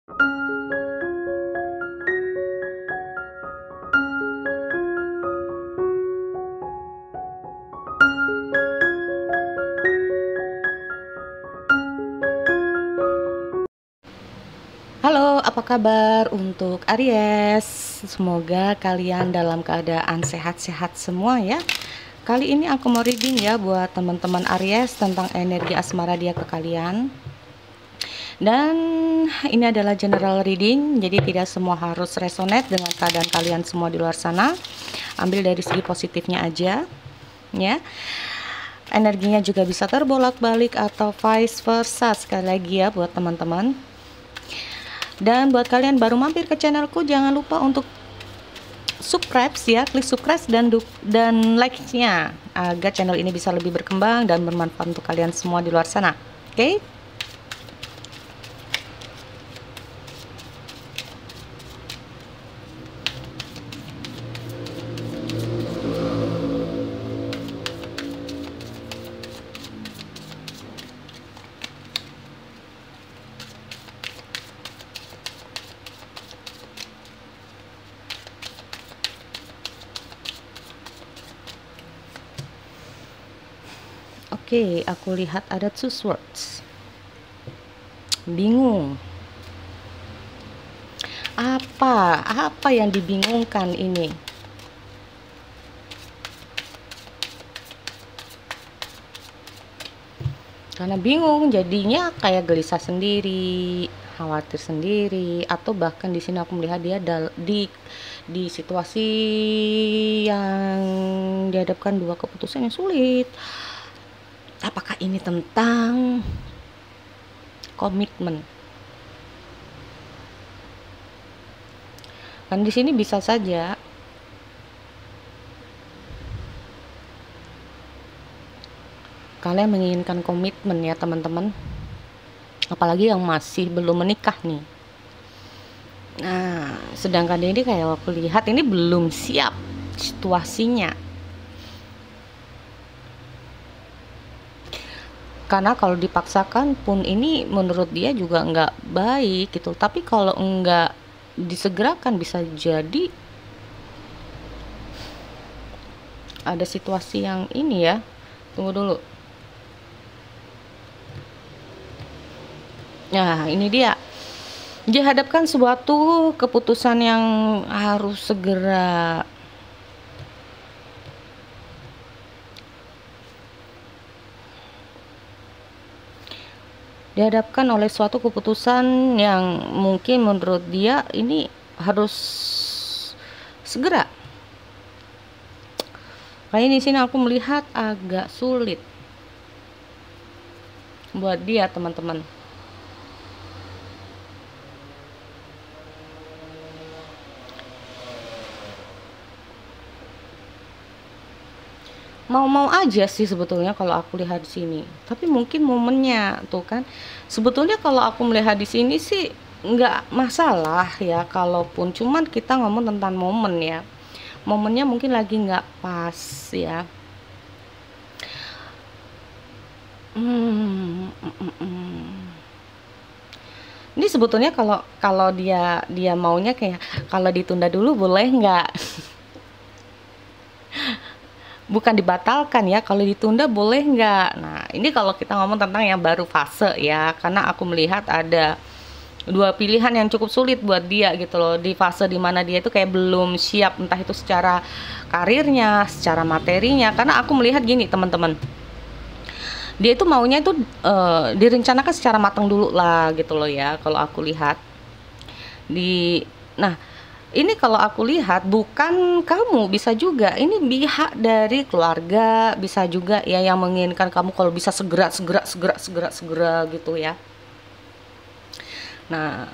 Halo, apa kabar untuk Aries? Semoga kalian dalam keadaan sehat-sehat semua ya. Kali ini aku mau reading ya buat teman-teman Aries tentang energi asmara dia ke kalian. Dan ini adalah general reading, jadi tidak semua harus resonate dengan keadaan kalian semua di luar sana. Ambil dari segi positifnya aja ya. Energinya juga bisa terbolak-balik atau vice versa, sekali lagi ya buat teman-teman. Dan buat kalian baru mampir ke channelku, jangan lupa untuk subscribe ya, klik subscribe dan like-nya agar channel ini bisa lebih berkembang dan bermanfaat untuk kalian semua di luar sana. Oke? Oke, aku lihat ada two swords. Bingung. Apa yang dibingungkan ini? Karena bingung, jadinya kayak gelisah sendiri, khawatir sendiri, atau bahkan di sini aku melihat dia di situasi yang dihadapkan dua keputusan yang sulit. Apakah ini tentang komitmen? Kan di sini bisa saja kalian menginginkan komitmen ya teman-teman, apalagi yang masih belum menikah nih. Nah, sedangkan ini kayak aku lihat ini belum siap situasinya. Karena kalau dipaksakan pun ini menurut dia juga nggak baik gitu. Tapi kalau nggak disegerakan bisa jadi ada situasi yang ini ya. Tunggu dulu. Nah, ini dia. Dihadapkan suatu keputusan yang harus segera dihadapkan oleh suatu keputusan yang mungkin menurut dia ini harus segera. Kayaknya di sini aku melihat agak sulit buat dia teman-teman. Mau-mau aja sih sebetulnya kalau aku lihat di sini, tapi mungkin momennya tuh kan. Sebetulnya kalau aku melihat di sini sih nggak masalah ya, kalaupun cuman kita ngomong tentang momen ya, momennya mungkin lagi nggak pas ya. Ini sebetulnya kalau dia maunya kayak kalau ditunda dulu boleh nggak? Bukan dibatalkan ya, kalau ditunda boleh nggak? Nah, ini kalau kita ngomong tentang yang baru fase ya, karena aku melihat ada dua pilihan yang cukup sulit buat dia gitu loh, di fase dimana dia itu kayak belum siap, entah itu secara karirnya, secara materinya. Karena aku melihat gini teman-teman, dia itu maunya itu direncanakan secara matang dulu lah gitu loh ya, kalau aku lihat nah ini kalau aku lihat bukan kamu, bisa juga ini pihak dari keluarga, bisa juga ya yang menginginkan kamu kalau bisa segera gitu ya. Nah,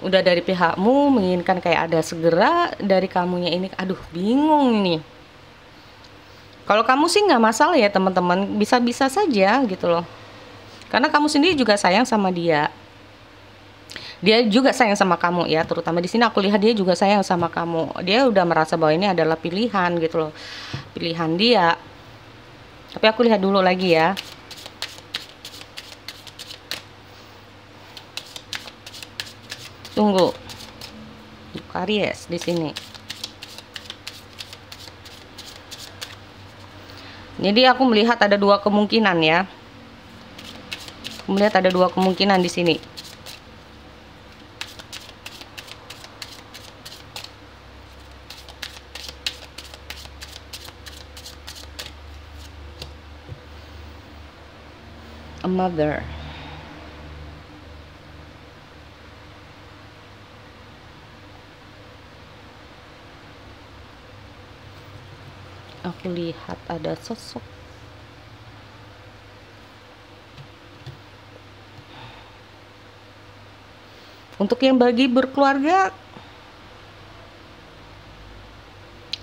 udah dari pihakmu menginginkan kayak ada segera, dari kamunya ini aduh bingung ini. Kalau kamu sih nggak masalah ya teman-teman, bisa-bisa saja gitu loh, karena kamu sendiri juga sayang sama dia. Dia juga sayang sama kamu ya, terutama di sini aku lihat dia juga sayang sama kamu. Dia udah merasa bahwa ini adalah pilihan gitu loh, pilihan dia. Tapi aku lihat dulu lagi ya. Tunggu. Aries di sini. Jadi aku melihat ada dua kemungkinan ya. Aku melihat ada dua kemungkinan di sini. A mother. Aku lihat ada sosok. Untuk yang bagi berkeluarga,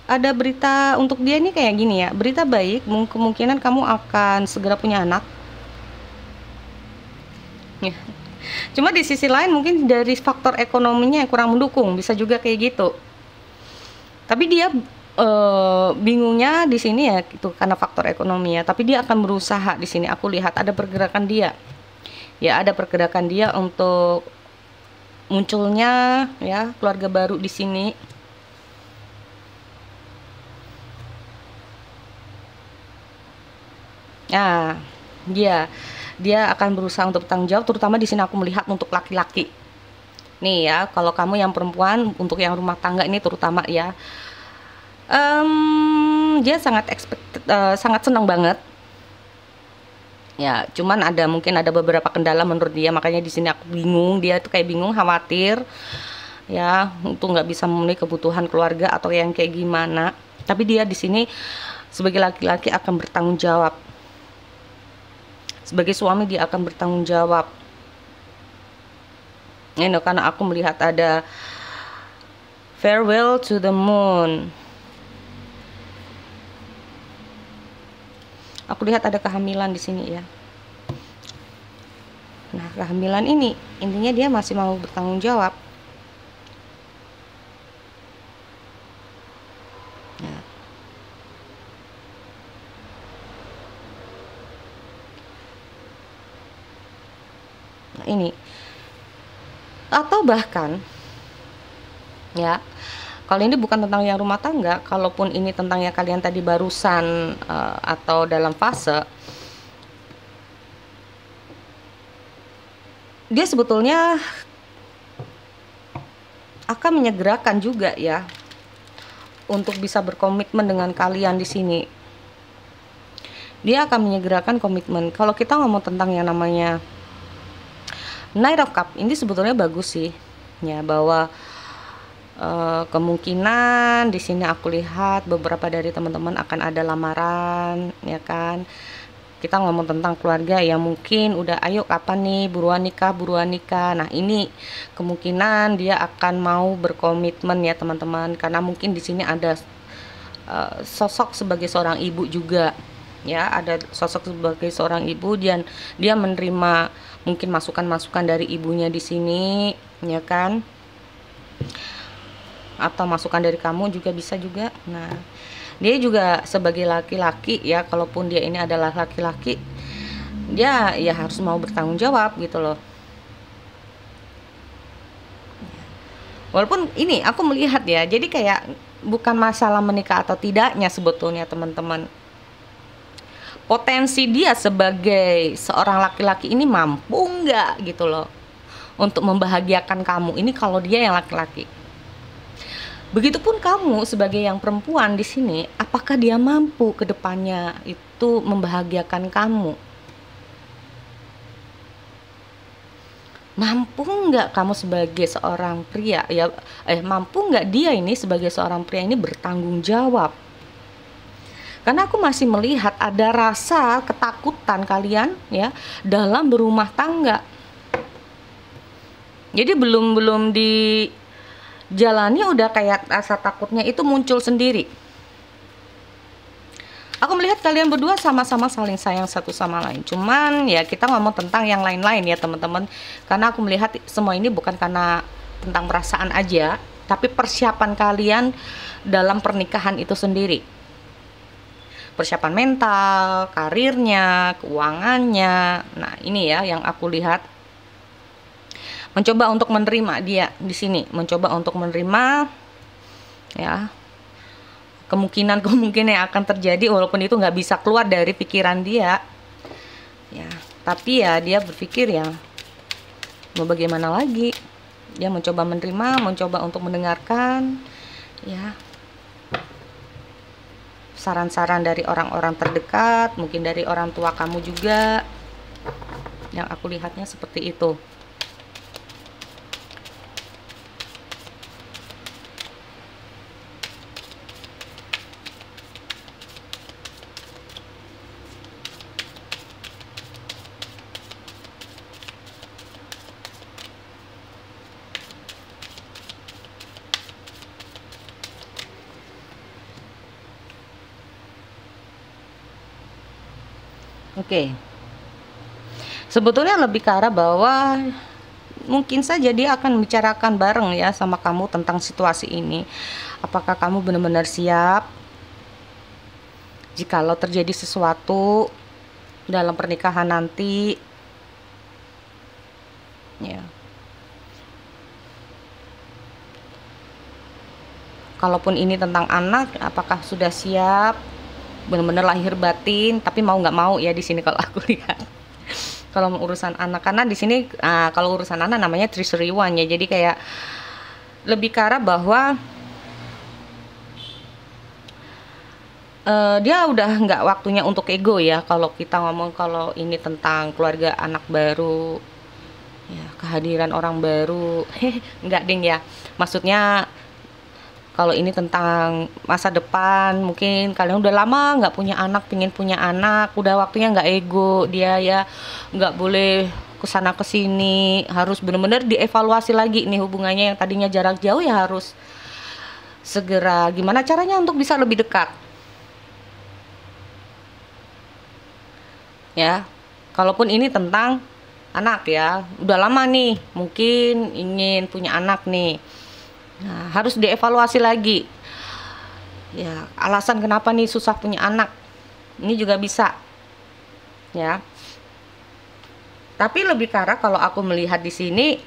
ada berita untuk dia ini kayak gini ya. Berita baik, kemungkinan kamu akan segera punya anak. Ya. Cuma di sisi lain mungkin dari faktor ekonominya yang kurang mendukung, bisa juga kayak gitu. Tapi dia bingungnya di sini ya itu karena faktor ekonomi ya. Tapi dia akan berusaha di sini. Aku lihat ada pergerakan dia. Ya, ada pergerakan dia untuk munculnya ya keluarga baru di sini. Nah, dia akan berusaha untuk bertanggung jawab, terutama di sini aku melihat untuk laki-laki. Nih ya, kalau kamu yang perempuan, untuk yang rumah tangga ini terutama ya, dia sangat senang banget. Ya, cuman mungkin ada beberapa kendala menurut dia, makanya di sini aku bingung. Dia tuh kayak bingung, khawatir, ya, untuk nggak bisa memenuhi kebutuhan keluarga atau yang kayak gimana. Tapi dia di sini sebagai laki-laki akan bertanggung jawab. Sebagai suami dia akan bertanggung jawab. Ini karena aku melihat ada farewell to the moon. Aku lihat ada kehamilan di sini ya. Nah, kehamilan ini intinya dia masih mau bertanggung jawab. Nah, ini atau bahkan ya, kalau ini bukan tentang yang rumah tangga, kalaupun ini tentang yang kalian tadi barusan atau dalam fase, dia sebetulnya akan menyegerakan juga ya untuk bisa berkomitmen dengan kalian di sini. Dia akan menyegerakan komitmen. Kalau kita ngomong tentang yang namanya Knight of Cup, ini sebetulnya bagus sih ya, bahwa kemungkinan di sini aku lihat beberapa dari teman-teman akan ada lamaran ya kan. Kita ngomong tentang keluarga ya, mungkin udah ayo kapan nih buruan nikah. Nah, ini kemungkinan dia akan mau berkomitmen ya teman-teman, karena mungkin di sini ada sosok sebagai seorang ibu juga ya, ada sosok sebagai seorang ibu dan dia menerima mungkin masukan-masukan dari ibunya di sini ya kan, atau masukan dari kamu juga bisa juga. Nah, dia juga sebagai laki-laki ya, kalaupun dia ini adalah laki-laki, dia ya harus mau bertanggung jawab gitu loh. Walaupun ini aku melihat ya, jadi kayak bukan masalah menikah atau tidaknya sebetulnya teman-teman. Potensi dia sebagai seorang laki-laki ini mampu nggak gitu loh untuk membahagiakan kamu. Ini kalau dia yang laki-laki. Begitupun kamu sebagai yang perempuan di sini, apakah dia mampu ke depannya itu membahagiakan kamu? Mampu nggak kamu sebagai seorang pria ya, mampu nggak dia ini sebagai seorang pria ini bertanggung jawab? Karena aku masih melihat ada rasa ketakutan kalian ya dalam berumah tangga. Jadi belum dijalani udah kayak rasa takutnya itu muncul sendiri. Aku melihat kalian berdua sama-sama saling sayang satu sama lain. Cuman ya kita ngomong tentang yang lain-lain ya teman-teman. Karena aku melihat semua ini bukan karena tentang perasaan aja, tapi persiapan kalian dalam pernikahan itu sendiri. Persiapan mental, karirnya, keuangannya. Nah, ini ya yang aku lihat. mencoba untuk menerima dia di sini, mencoba untuk menerima ya kemungkinan yang akan terjadi, walaupun itu nggak bisa keluar dari pikiran dia ya, tapi ya dia berpikir ya mau bagaimana lagi, dia mencoba menerima, mencoba untuk mendengarkan ya saran-saran dari orang-orang terdekat, mungkin dari orang tua kamu juga, yang aku lihatnya seperti itu. Oke, sebetulnya lebih ke arah bahwa mungkin saja dia akan membicarakan bareng ya sama kamu tentang situasi ini. Apakah kamu benar-benar siap jikalau terjadi sesuatu dalam pernikahan nanti ya. Kalaupun ini tentang anak, apakah sudah siap benar-benar lahir batin, tapi mau nggak mau ya di sini kalau aku lihat. Kalau urusan anak, karena di sini kalau urusan anak namanya treasury one ya, jadi kayak lebih ke arah bahwa dia udah nggak waktunya untuk ego ya. Kalau kita ngomong kalau ini tentang keluarga anak baru ya, kehadiran orang baru, nggak ding ya, maksudnya kalau ini tentang masa depan, mungkin kalian udah lama nggak punya anak, pingin punya anak, udah waktunya nggak ego dia ya, nggak boleh kesana kesini, harus bener-bener dievaluasi lagi nih hubungannya yang tadinya jarak jauh ya, harus segera gimana caranya untuk bisa lebih dekat ya. Kalaupun ini tentang anak ya, udah lama nih mungkin ingin punya anak nih. Nah, harus dievaluasi lagi ya, alasan kenapa nih susah punya anak, ini juga bisa ya. Tapi lebih ke arah kalau aku melihat di sini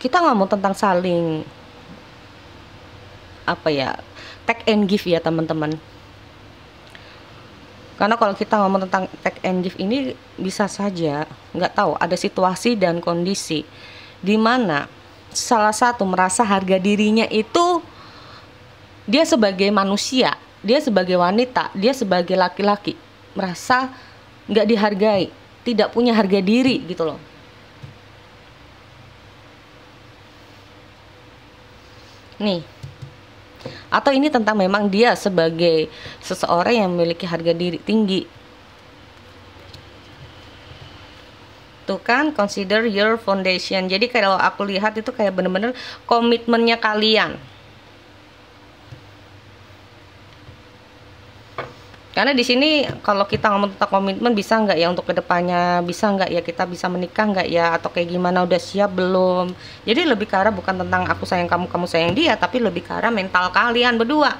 kita ngomong tentang saling apa ya, take and give ya teman-teman. Karena kalau kita ngomong tentang take and give ini, bisa saja nggak tahu ada situasi dan kondisi di mana salah satu merasa harga dirinya itu, dia sebagai manusia, dia sebagai wanita, dia sebagai laki-laki merasa nggak dihargai, tidak punya harga diri gitu loh. Nih, atau ini tentang memang dia sebagai seseorang yang memiliki harga diri tinggi. Tuh kan, consider your foundation. Jadi kalau aku lihat itu kayak bener-bener komitmennya kalian. Karena di sini kalau kita ngomong tentang komitmen, bisa nggak ya untuk kedepannya, bisa nggak ya kita bisa menikah nggak ya, atau kayak gimana, udah siap belum. Jadi lebih ke arah bukan tentang aku sayang kamu, kamu sayang dia, tapi lebih ke arah mental kalian berdua,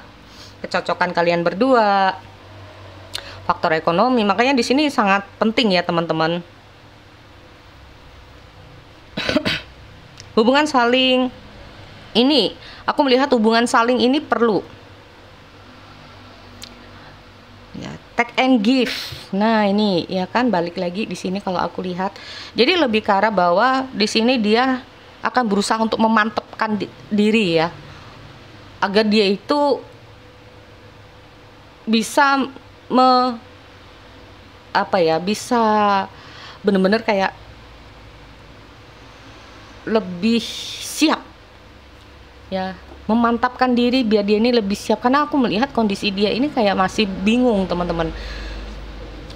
kecocokan kalian berdua, faktor ekonomi. Makanya di sini sangat penting ya teman-teman. Hubungan saling ini, aku melihat hubungan saling ini perlu ya, take and give. Nah ini ya kan, balik lagi di sini kalau aku lihat, jadi lebih ke arah bahwa di sini dia akan berusaha untuk memantapkan diri ya, agar dia itu bisa bisa bener-bener kayak lebih siap ya, memantapkan diri biar dia ini lebih siap. Karena aku melihat kondisi dia ini kayak masih bingung teman-teman.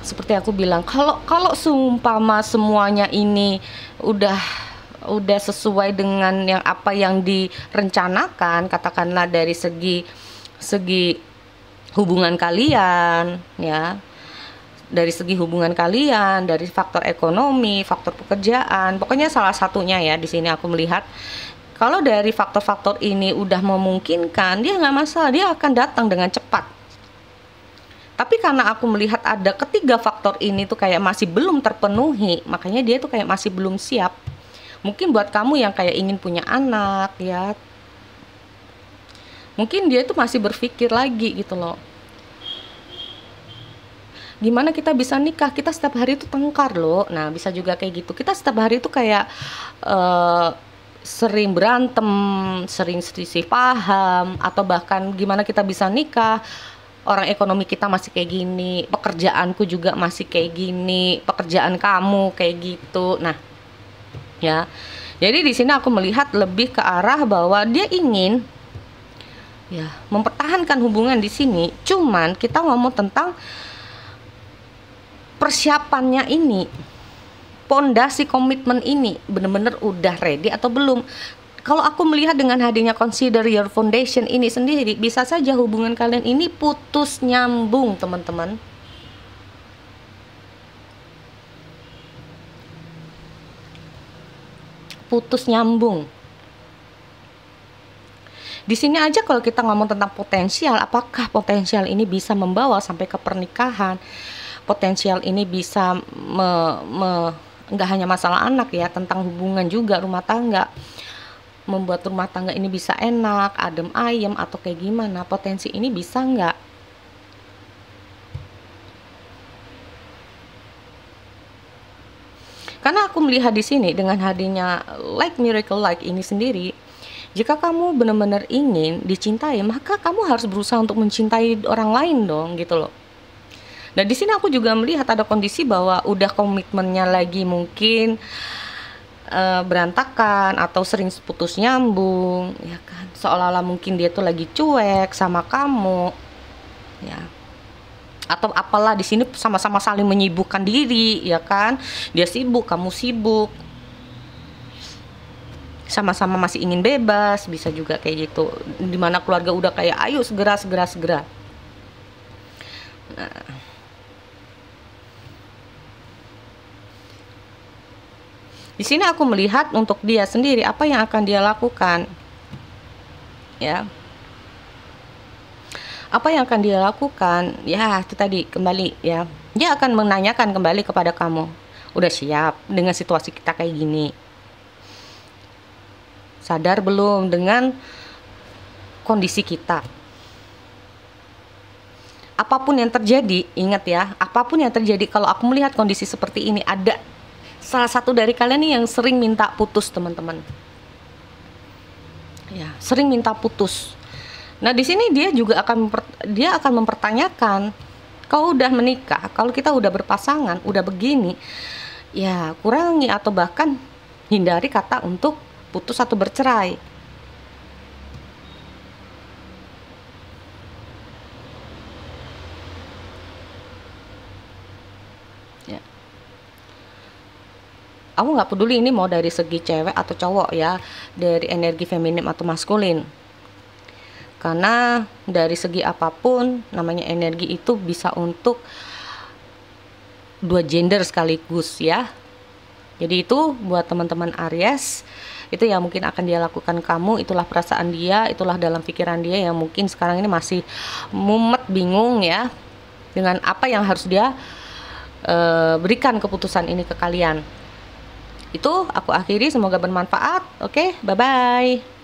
Seperti aku bilang, kalau seumpama semuanya ini udah sesuai dengan yang apa yang direncanakan, katakanlah dari segi hubungan kalian ya, dari segi hubungan kalian, dari faktor ekonomi, faktor pekerjaan, pokoknya salah satunya ya di sini aku melihat. Kalau dari faktor-faktor ini udah memungkinkan, dia nggak masalah, dia akan datang dengan cepat. Tapi karena aku melihat ada ketiga faktor ini tuh kayak masih belum terpenuhi, makanya dia tuh kayak masih belum siap. Mungkin buat kamu yang kayak ingin punya anak ya, mungkin dia tuh masih berpikir lagi gitu loh. Gimana kita bisa nikah? Kita setiap hari itu tengkar loh. Nah, bisa juga kayak gitu. Kita setiap hari itu kayak sering berantem, sering selisih paham, atau bahkan gimana kita bisa nikah? Orang ekonomi kita masih kayak gini, pekerjaanku juga masih kayak gini, pekerjaan kamu kayak gitu. Nah, ya. Jadi di sini aku melihat lebih ke arah bahwa dia ingin ya mempertahankan hubungan di sini. Cuman kita ngomong tentang persiapannya ini, pondasi komitmen ini bener-bener udah ready atau belum. Kalau aku melihat dengan hadirnya consider your foundation ini sendiri, bisa saja hubungan kalian ini putus nyambung, teman-teman. Putus nyambung. Di sini aja kalau kita ngomong tentang potensial, apakah potensial ini bisa membawa sampai ke pernikahan? Potensial ini bisa nggak hanya masalah anak ya, tentang hubungan juga, rumah tangga. Membuat rumah tangga ini bisa enak, adem ayem, atau kayak gimana? Potensi ini bisa nggak? Karena aku melihat di sini dengan hadirnya like miracle like ini sendiri, jika kamu benar-benar ingin dicintai, maka kamu harus berusaha untuk mencintai orang lain dong, gitu loh. Nah, di sini aku juga melihat ada kondisi bahwa udah komitmennya lagi mungkin berantakan atau sering putus nyambung, ya kan? Seolah-olah mungkin dia tuh lagi cuek sama kamu, ya. Atau apalah di sini sama-sama saling menyibukkan diri, ya kan? Dia sibuk, kamu sibuk. Sama-sama masih ingin bebas, bisa juga kayak gitu. Dimana keluarga udah kayak ayo segera. Nah, di sini aku melihat untuk dia sendiri apa yang akan dia lakukan. Ya. Apa yang akan dia lakukan? Ya, itu tadi kembali ya. Dia akan menanyakan kembali kepada kamu. Udah siap dengan situasi kita kayak gini? Sadar belum dengan kondisi kita? Apapun yang terjadi, ingat ya, apapun yang terjadi, kalau aku melihat kondisi seperti ini, ada salah satu dari kalian nih yang sering minta putus, teman-teman. Ya, sering minta putus. Nah, di sini dia juga akan mempertanyakan, kalau udah menikah, kalau kita udah berpasangan, udah begini, ya kurangi atau bahkan hindari kata untuk putus atau bercerai. Ya. Aku nggak peduli ini mau dari segi cewek atau cowok ya, dari energi feminim atau maskulin. Karena dari segi apapun, namanya energi itu bisa untuk dua gender sekaligus ya. Jadi itu buat teman-teman Aries, itu yang mungkin akan dia lakukan kamu, itulah perasaan dia, itulah dalam pikiran dia yang mungkin sekarang ini masih mumet, bingung ya, dengan apa yang harus dia berikan keputusan ini ke kalian. Itu aku akhiri, semoga bermanfaat. Oke, bye-bye.